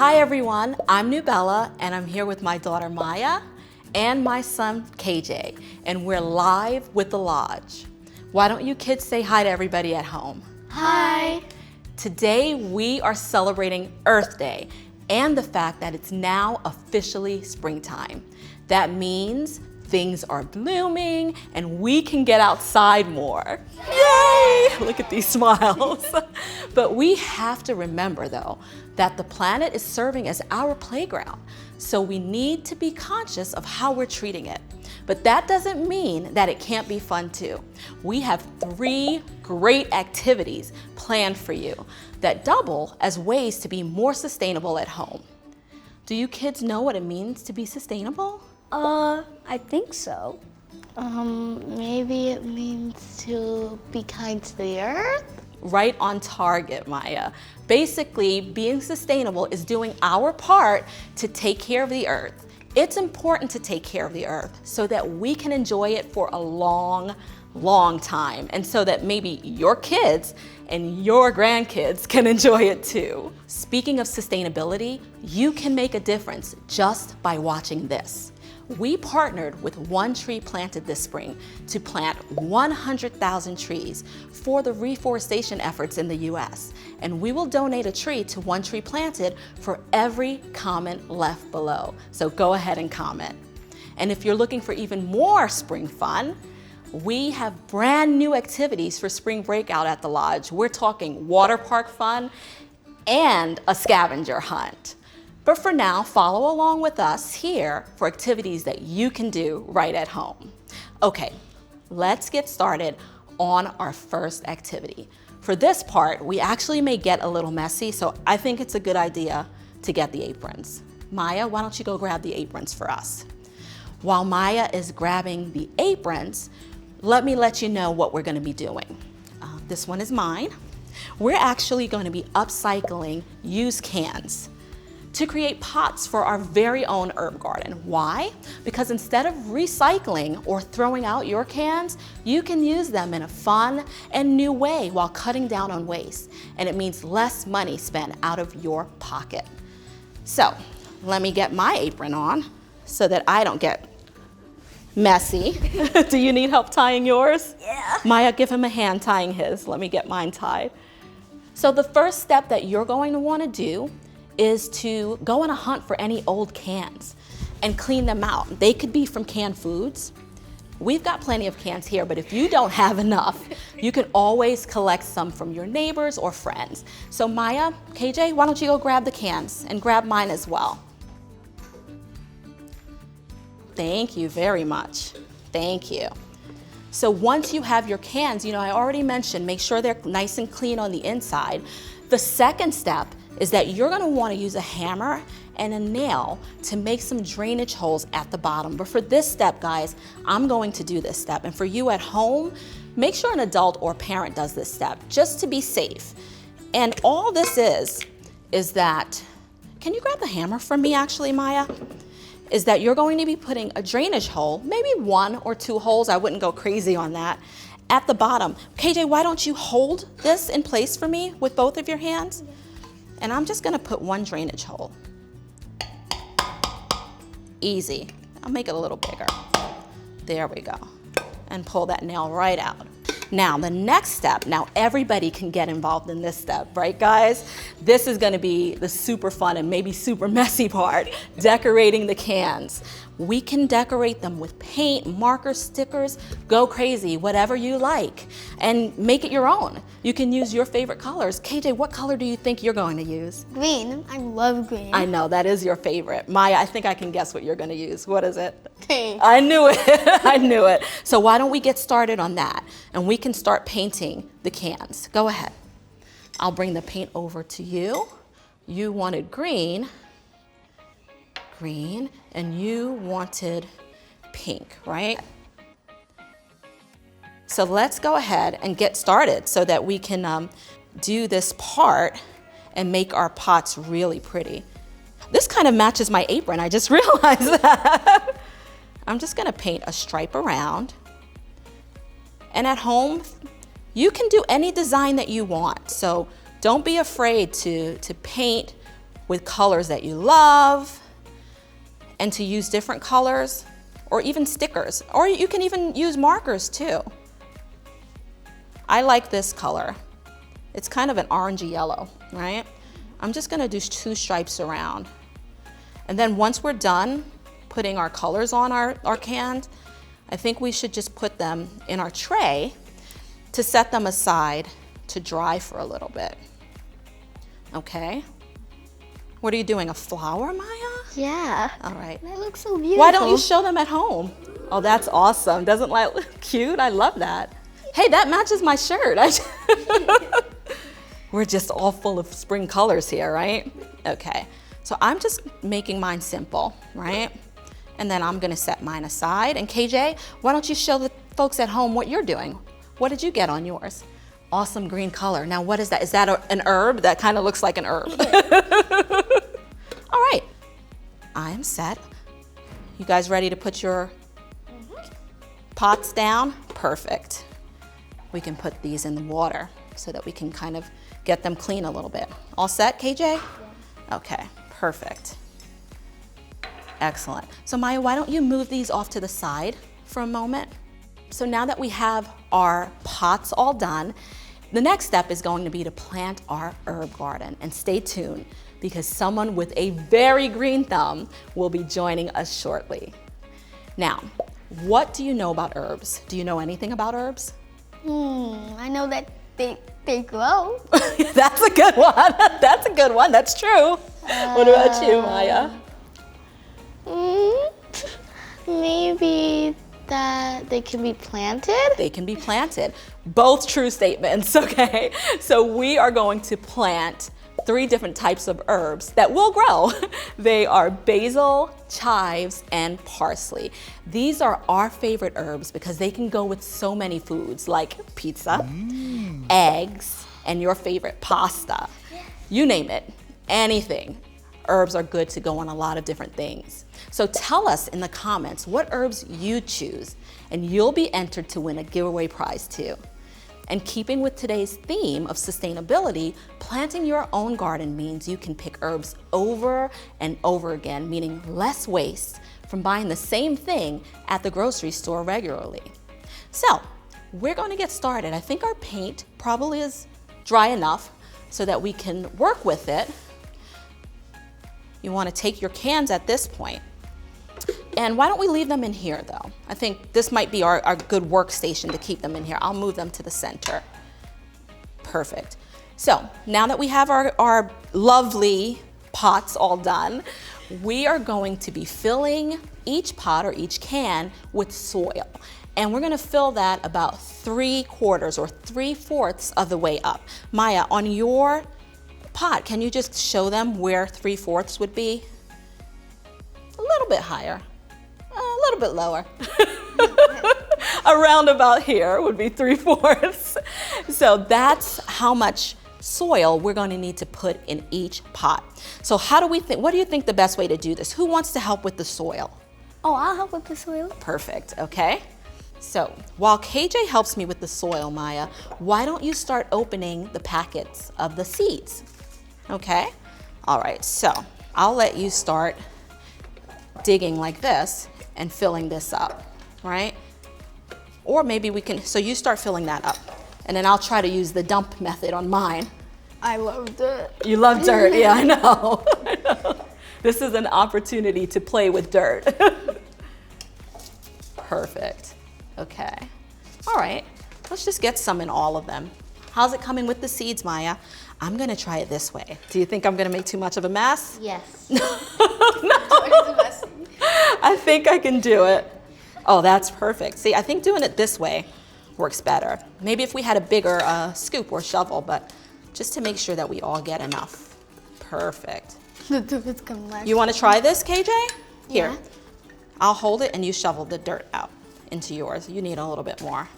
Hi everyone, I'm Nubella and I'm here with my daughter Maya and my son KJ, and we're live with the Lodge. Why don't you kids say hi to everybody at home? Hi. Today we are celebrating Earth Day and the fact that it's now officially springtime. That means things are blooming and we can get outside more. Yay! Look at these smiles. But we have to remember though, that the planet is serving as our playground. So we need to be conscious of how we're treating it. But that doesn't mean that it can't be fun too. We have 3 great activities planned for you that double as ways to be more sustainable at home. Do you kids know what it means to be sustainable? I think so. Maybe it means to be kind to the earth? Right on target, Maya. Basically, being sustainable is doing our part to take care of the earth. It's important to take care of the earth so that we can enjoy it for a long time, and so that maybe your kids and your grandkids can enjoy it too. Speaking of sustainability, you can make a difference just by watching this. We partnered with ONETREEPLANTED this spring to plant 100,000 trees for the reforestation efforts in the US. And we will donate a tree to ONETREEPLANTED for every comment left below. So go ahead and comment. And if you're looking for even more spring fun, we have brand new activities for spring breakout at the Lodge. We're talking water park fun and a scavenger hunt. But for now, follow along with us here for activities that you can do right at home. Okay, let's get started on our first activity. For this part, we actually may get a little messy, so I think it's a good idea to get the aprons. Maya, why don't you go grab the aprons for us? While Maya is grabbing the aprons, let me let you know what we're gonna be doing. This one is mine. We're actually going to be upcycling used cans to create pots for our very own herb garden. Why? Because instead of recycling or throwing out your cans, you can use them in a fun and new way while cutting down on waste. And it means less money spent out of your pocket. So let me get my apron on so that I don't get messy. Do you need help tying yours? Yeah. Maya, give him a hand tying his. Let me get mine tied. So the first step that you're going to want to do is to go on a hunt for any old cans and clean them out. They could be from canned foods. We've got plenty of cans here, but if you don't have enough, you can always collect some from your neighbors or friends. So Maya, KJ, why don't you go grab the cans and grab mine as well. Thank you very much. Thank you. So once you have your cans, I already mentioned, make sure they're nice and clean on the inside. The second step is that you're gonna wanna use a hammer and a nail to make some drainage holes at the bottom. But for this step, guys, I'm going to do this step. And for you at home, make sure an adult or parent does this step, just to be safe. And all this is that, can you grab the hammer from me actually, Maya? Is that you're going to be putting a drainage hole, maybe 1 or 2 holes, I wouldn't go crazy on that, at the bottom. KJ, why don't you hold this in place for me with both of your hands? And I'm just gonna put 1 drainage hole. Easy. I'll make it a little bigger. There we go. And pull that nail right out. Now, the next step, now everybody can get involved in this step, right guys? This is gonna be the super fun and maybe super messy part, decorating the cans. We can decorate them with paint, markers, stickers, go crazy, whatever you like, and make it your own. You can use your favorite colors. KJ, what color do you think you're going to use? Green. I love green. I know, that is your favorite. Maya, I think I can guess what you're gonna use. What is it? Pink. I knew it, I knew it. So why don't we get started on that? And we can start painting the cans. Go ahead. I'll bring the paint over to you. You wanted green, and you wanted pink, right? So let's go ahead and get started so that we can do this part and make our pots really pretty. This kind of matches my apron, I just realized that. I'm just gonna paint a stripe around. And at home, you can do any design that you want. So don't be afraid to paint with colors that you love, and to use different colors or even stickers, or you can even use markers too. I like this color. It's kind of an orangey yellow, right? I'm just gonna do 2 stripes around. And then once we're done putting our colors on our cans, I think we should just put them in our tray to set them aside to dry for a little bit. Okay? What are you doing, a flower, Maya? Yeah. All right. That looks so beautiful. Why don't you show them at home? Oh, that's awesome. Doesn't that look cute? I love that. Hey, that matches my shirt. We're just all full of spring colors here, right? Okay, so I'm just making mine simple, right? And then I'm gonna set mine aside. And KJ, why don't you show the folks at home what you're doing? What did you get on yours? Awesome green color. Now what is that? Is that an herb? That kind of looks like an herb. All right, I am set. You guys ready to put your pots down? Perfect. We can put these in the water so that we can kind of get them clean a little bit. All set, KJ? Yeah. Okay, perfect. Excellent. So Maya, why don't you move these off to the side for a moment? So now that we have our pots all done, the next step is going to be to plant our herb garden. And stay tuned, because someone with a very green thumb will be joining us shortly. Now, what do you know about herbs? Do you know anything about herbs? I know that they grow. That's a good one. That's a good one. That's true. What about you, Maya? Maybe that they can be planted? They can be planted. Both true statements, okay? So we are going to plant 3 different types of herbs that will grow. They are basil, chives, and parsley. These are our favorite herbs because they can go with so many foods like pizza, eggs, and your favorite pasta. You name it, anything. Herbs are good to go on a lot of different things. So tell us in the comments what herbs you choose, and you'll be entered to win a giveaway prize too. And keeping with today's theme of sustainability, planting your own garden means you can pick herbs over and over again, meaning less waste from buying the same thing at the grocery store regularly. So we're going to get started. I think our paint probably is dry enough so that we can work with it. You want to take your cans at this point. And why don't we leave them in here though? I think this might be our good workstation to keep them in here. I'll move them to the center. Perfect. So now that we have our lovely pots all done, we are going to be filling each pot or each can with soil. And we're gonna fill that about 3/4 or 3/4 of the way up. Maya, on your pot, can you just show them where 3/4 would be? A little bit higher, a little bit lower. Around about here would be 3/4. So that's how much soil we're going to need to put in each pot. So what do you think the best way to do this? Who wants to help with the soil? Oh, I'll help with the soil. Perfect, okay. So while KJ helps me with the soil, Maya, why don't you start opening the packets of the seeds? Okay, all right, so I'll let you start digging like this and filling this up, right? Or maybe so you start filling that up, and then I'll try to use the dump method on mine. I love dirt. You love dirt, yeah, I know. I know. This is an opportunity to play with dirt. Perfect, okay. All right, let's just get some in all of them. How's it coming with the seeds, Maya? I'm gonna try it this way. Do you think I'm gonna make too much of a mess? Yes. No. I think I can do it. Oh, that's perfect. See, I think doing it this way works better. Maybe if we had a bigger scoop or shovel, but just to make sure that we all get enough. Perfect. You wanna try this, KJ? Here, Yeah. I'll hold it and you shovel the dirt out into yours. You need a little bit more.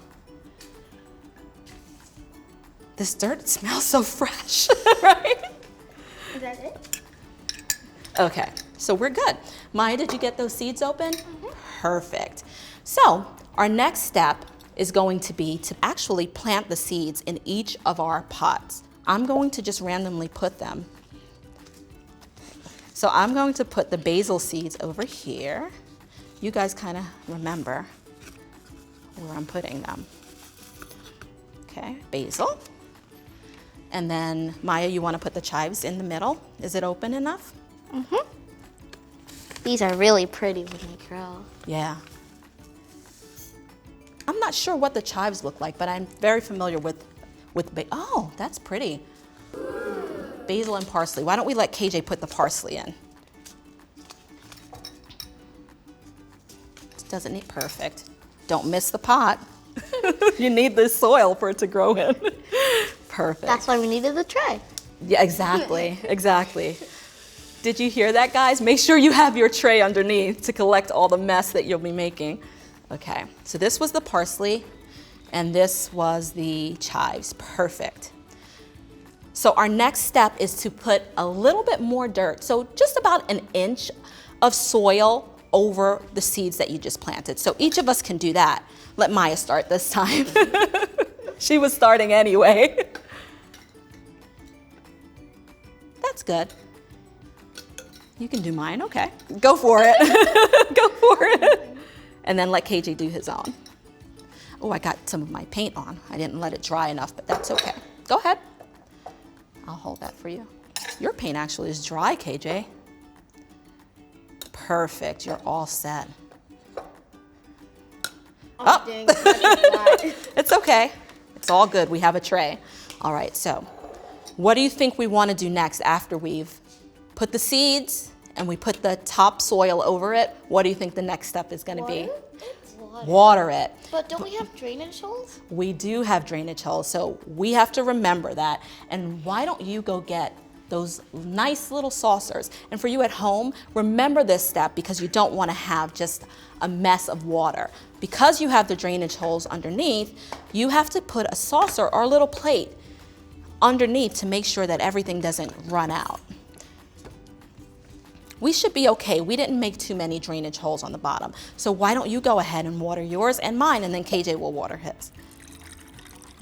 This dirt smells so fresh, right? Is that it? Okay, so we're good. Maya, did you get those seeds open? Perfect. So our next step is going to be to actually plant the seeds in each of our pots. I'm going to just randomly put them So I'm going to put the basil seeds over here. You guys kind of remember where I'm putting them. Okay, basil. And then Maya, you want to put the chives in the middle. Is it open enough? Mm-hmm. These are really pretty when they grow. Yeah. I'm not sure what the chives look like, but I'm very familiar with oh, that's pretty. Basil and parsley. Why don't we let KJ put the parsley in? It doesn't need perfect. Don't miss the pot. You need the soil for it to grow in. Perfect. That's why we needed the tray. Yeah, exactly, exactly. Did you hear that, guys? Make sure you have your tray underneath to collect all the mess that you'll be making. Okay, so this was the parsley, and this was the chives. Perfect. So our next step is to put a little bit more dirt, so just about an inch of soil over the seeds that you just planted. So each of us can do that. Let Maya start this time. She was starting anyway. That's good. You can do mine, okay. Go for it. Go for it. And then let KJ do his own. Oh, I got some of my paint on. I didn't let it dry enough, but that's okay. Go ahead. I'll hold that for you. Your paint actually is dry, KJ. Perfect, you're all set. Oh, dang, it's okay. It's all good, we have a tray. All right, so what do you think we want to do next after we've put the seeds and we put the top soil over it? What do you think the next step is going to be? Water it. But don't we have drainage holes? We do have drainage holes, so we have to remember that. And why don't you go get those nice little saucers? And for you at home, remember this step because you don't want to have just a mess of water. Because you have the drainage holes underneath, you have to put a saucer or a little plate underneath to make sure that everything doesn't run out. We should be okay. We didn't make too many drainage holes on the bottom. So why don't you go ahead and water yours and mine, and then KJ will water his.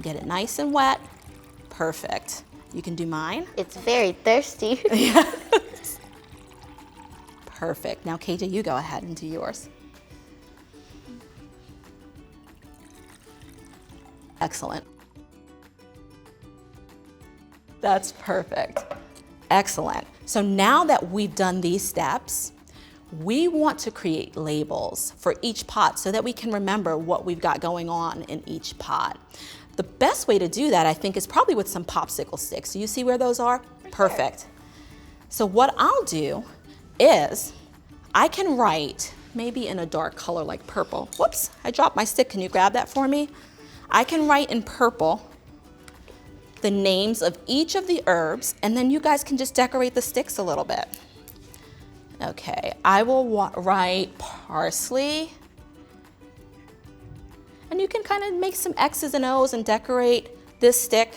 Get it nice and wet. Perfect. You can do mine. It's very thirsty. Yes. Perfect. Now KJ, you go ahead and do yours. Excellent. That's perfect. Excellent. So now that we've done these steps, we want to create labels for each pot so that we can remember what we've got going on in each pot. The best way to do that, I think, is probably with some popsicle sticks. Do you see where those are? Perfect. So what I'll do is I can write, maybe in a dark color like purple. Whoops, I dropped my stick. Can you grab that for me? I can write in purple the names of each of the herbs, and then you guys can just decorate the sticks a little bit. Okay, I will write parsley, and you can kind of make some X's and O's and decorate this stick,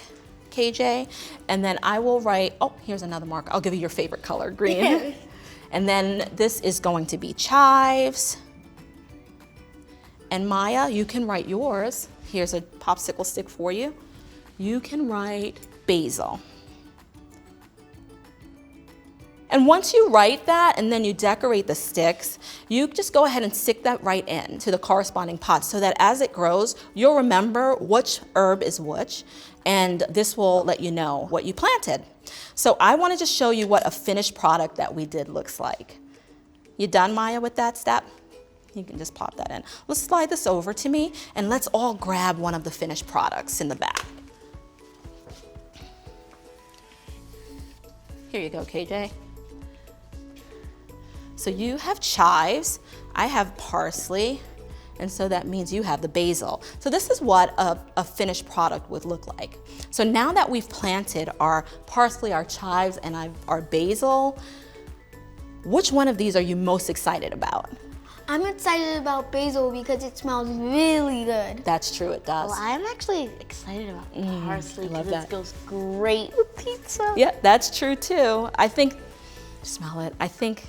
KJ, and then I will write, oh, here's another marker. I'll give you your favorite color, green. And then this is going to be chives. And Maya, you can write yours. Here's a popsicle stick for you. You can write basil. And once you write that and then you decorate the sticks, you just go ahead and stick that right in to the corresponding pot so that as it grows, you'll remember which herb is which, and this will let you know what you planted. So I wanted to show you what a finished product that we did looks like. You done, Maya, with that step? You can just pop that in. Let's slide this over to me and let's all grab one of the finished products in the back. Here you go, KJ. So you have chives, I have parsley, and so that means you have the basil. So this is what a finished product would look like. So now that we've planted our parsley, our chives, and our basil, which one of these are you most excited about? I'm excited about basil because it smells really good. That's true, it does. Well, I'm actually excited about parsley love because that. it goes great with pizza. Yeah, that's true too. I think, smell it, I think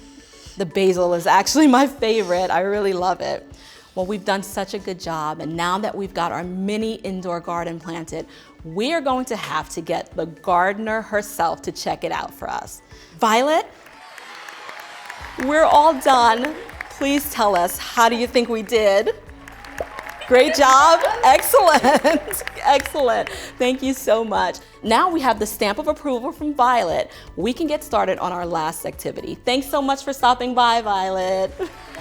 the basil is actually my favorite. I really love it. Well, we've done such a good job, and now that we've got our mini indoor garden planted, we are going to have to get the gardener herself to check it out for us. Violet, We're all done. Please tell us, how do you think we did? Great job. Excellent. Excellent. Thank you so much. Now we have the stamp of approval from Violet. We can get started on our last activity. Thanks so much for stopping by, Violet.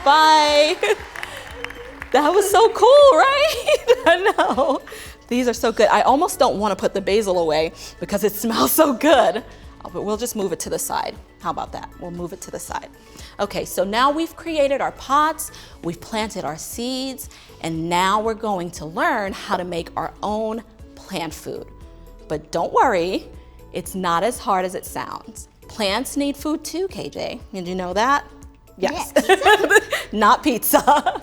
Bye. That was so cool, right? I know. These are so good. I almost don't want to put the basil away because it smells so good. But we'll just move it to the side. How about that? We'll move it to the side. Okay, so now we've created our pots, we've planted our seeds, and now we're going to learn how to make our own plant food. But don't worry, it's not as hard as it sounds. Plants need food too, KJ. Did you know that? Yes. Not pizza.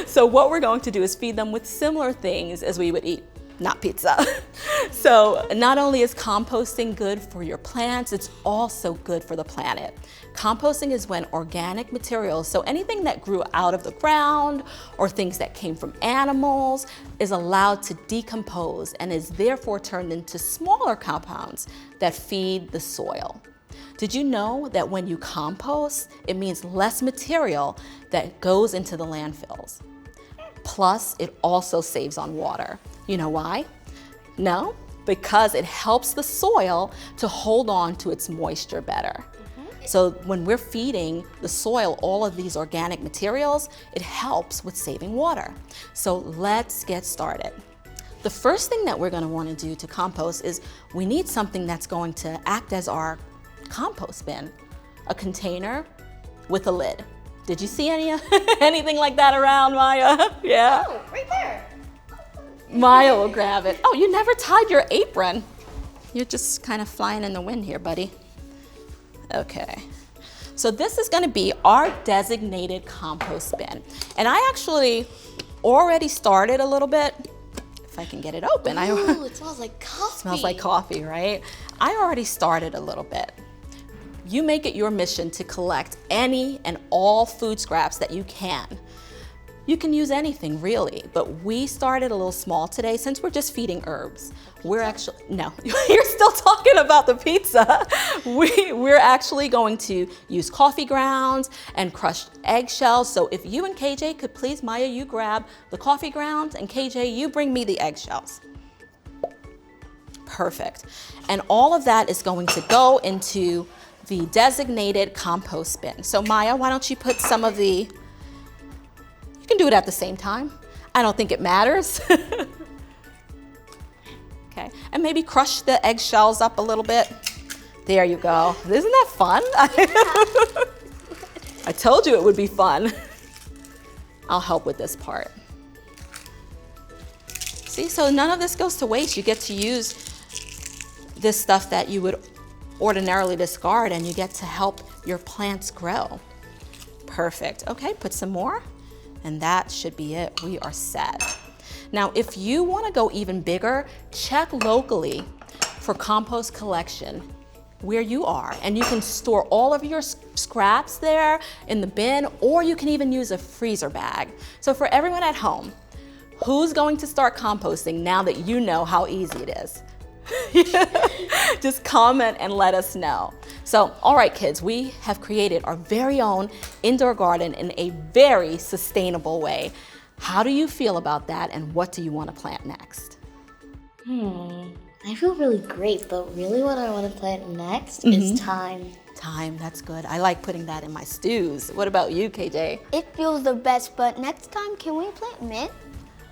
So what we're going to do is feed them with similar things as we would eat. Not pizza. So not only is composting good for your plants, it's also good for the planet. Composting is when organic materials, so anything that grew out of the ground or things that came from animals, is allowed to decompose and is therefore turned into smaller compounds that feed the soil. Did you know that when you compost, it means less material that goes into the landfills? Plus, it also saves on water. You know why? No? Because it helps the soil to hold on to its moisture better. So when we're feeding the soil all of these organic materials, it helps with saving water. So let's get started. The first thing that we're going to want to do to compost is we need something that's going to act as our compost bin, a container with a lid. Did you see anything like that around, Maya? Yeah? Oh, right there. Maya will grab it. Oh, you never tied your apron. You're just kind of flying in the wind here, buddy. Okay. So this is going to be our designated compost bin. And I actually already started a little bit. If I can get it open. Ooh, it smells like coffee. Smells like coffee, right? I already started a little bit. You make it your mission to collect any and all food scraps that you can. You can use anything really, but we started a little small today since we're just feeding herbs. We're actually, no, you're still talking about the pizza. We're actually going to use coffee grounds and crushed eggshells. So if you and KJ could please, Maya, you grab the coffee grounds and KJ, you bring me the eggshells. Perfect. And all of that is going to go into the designated compost bin. So Maya, why don't you put some of the, you can do it at the same time. I don't think it matters. Okay, and maybe crush the eggshells up a little bit. There you go. Isn't that fun? I told you it would be fun. I'll help with this part. See, so none of this goes to waste. You get to use this stuff that you would ordinarily discard and you get to help your plants grow. Perfect. Okay, put some more and that should be it. We are set. Now, if you want to go even bigger, check locally for compost collection where you are, and you can store all of your scraps there in the bin, or you can even use a freezer bag. So for everyone at home, who's going to start composting now that you know how easy it is? Just comment and let us know. So, all right, kids, we have created our very own indoor garden in a very sustainable way. How do you feel about that, and what do you want to plant next? I feel really great, but really what I want to plant next is thyme. Thyme, that's good. I like putting that in my stews. What about you, KJ? It feels the best, but next time, can we plant mint?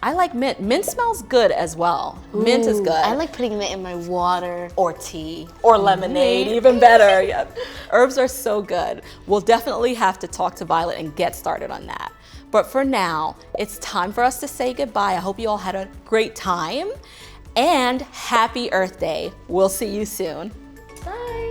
I like mint. Mint smells good as well. Mint is good. I like putting mint in my water. Or tea, or lemonade, even better. Yeah. Herbs are so good. We'll definitely have to talk to Violet and get started on that. But for now, it's time for us to say goodbye. I hope you all had a great time, and happy Earth Day. We'll see you soon. Bye.